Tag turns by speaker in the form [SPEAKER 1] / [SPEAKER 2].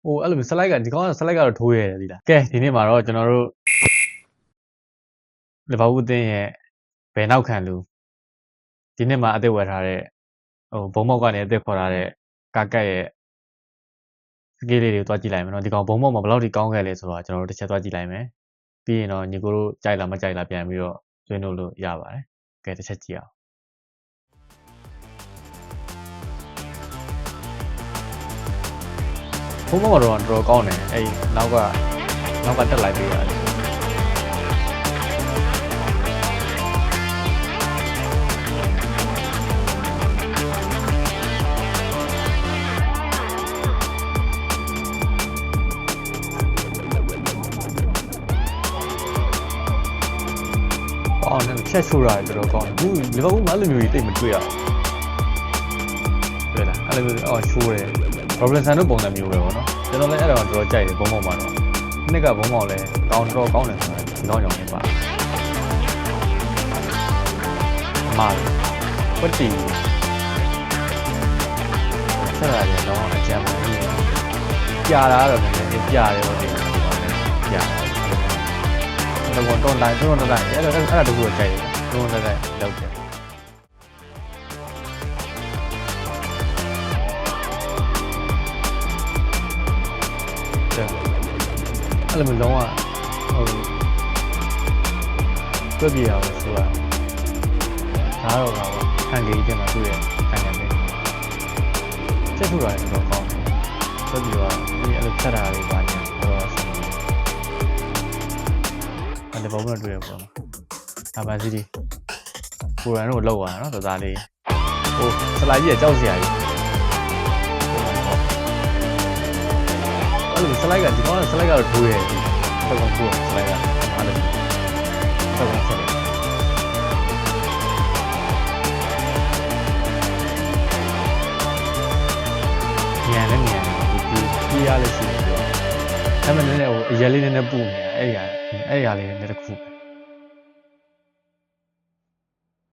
[SPEAKER 1] ဟိုအဲ့လိုစလိုက်ကဒီကောင်ကစလိုက်ကတော့ထိုးရတယ်ဒီလားကဲဒီနေ့မှာတော့ကျွန်တော်တို့လီဗာပူးအသင်းရဲ့ဘယ်နောက်ခံလူဒီနေ့မှာအသက်ဝယ်ထားတဲ့ဟိုဘုံမောက်ကနေအသက်ခေါ်ထားတဲ့ကာကတ်ရဲ့စကေးလေးတွေကိုတွားကြည့်လိုက်မယ်နော်ဒီကောင်ဘုံမောက်မှာဘယ်လောက်ထိကောင်းခဲ့လဲဆိုတော့ကျွန်တော်တို့တစ်ချက်တွားကြည့်လိုက်မယ်ပြီးရင်တော့ညီကိုတို့ကြိုက်လားမကြိုက်လားပြန်ပြီးတော့ဆွေးနွေးလို့ရပါတယ်ကဲတစ်ချက်ကြည့်အောင်ဘုံမောက်ကတော့တော်တော်ကောင်းတယ်အဲ့နောက်ကတက်လိုက်ပြီးရတယ်ချက်ချိုးတာတော်တော်ကောင်းတယ်ဘူးလီဗာပူးမှအဲ့လိုမျိုးကြီးတိတ်မတွေ့ရဘူးတွေ့လားအဲ့လိုမျိုးချိုးတယ်ရောဘလင်ဆန်တို့ပုံစံမျိုးပဲပေါ့နော်ကျွန်တော်လည်းအဲ့ဒါတော့တော်တော်ကြိုက်တယ်ဘုံမောက်မှာတော့နှစ်ကဘုံမောက်လည်းတော်တော်ကောင်းတယ်ဆိုတာဒီကောင်းကြောင်နေပါမာဝတ်တီဆက်ရတယ်တော့အကြမ်းပါနေကြာတာတော့လည်းကြာတယ်ပေါ့ဒီကောင်လည်းကြာတယ်တော့တော့တိုင်းအဲ့ဒါတခုတော့ကြိုက်တယ်တော့လည်းလောက်တယ်အဲ့လိုမျိုးလုံးဝတွက်ပြရအောင်ဆိုတာဒါတော့ပါခံကြီးတဲ့မှာတွေ့ရခံရမယ်ချက်ထူတာလည်းတော့ကောင်းတယ်တွက်ပြရဒီအဲ့လိုချက်တာလေးပါညာတော့ဆက်နေတယ်အဲ့ဒါပုံမှန်တွေ့ရပေါ့ဒါပါစီဒီကိုရန်တို့လောက်သွားတာနော်သားလေးဟိုစလိုက်ကြီးကကြောက်စရာကြီးအဲ့လိုစလိုက်ကဒီကောင်စလိုက်ကတော့ထိုးရတယ်ဒီကောင်ထိုးစလိုက်ကအားလုံးဆက်ဆက်ဆက်ညံလည်းညံဒီရလေးရှိတယ်ပြောအဲ့မနည်းနည်းဟိုအရက်လေးနည်းနည်းပူနေအဲ့ရလေးနည်းတစ်ခု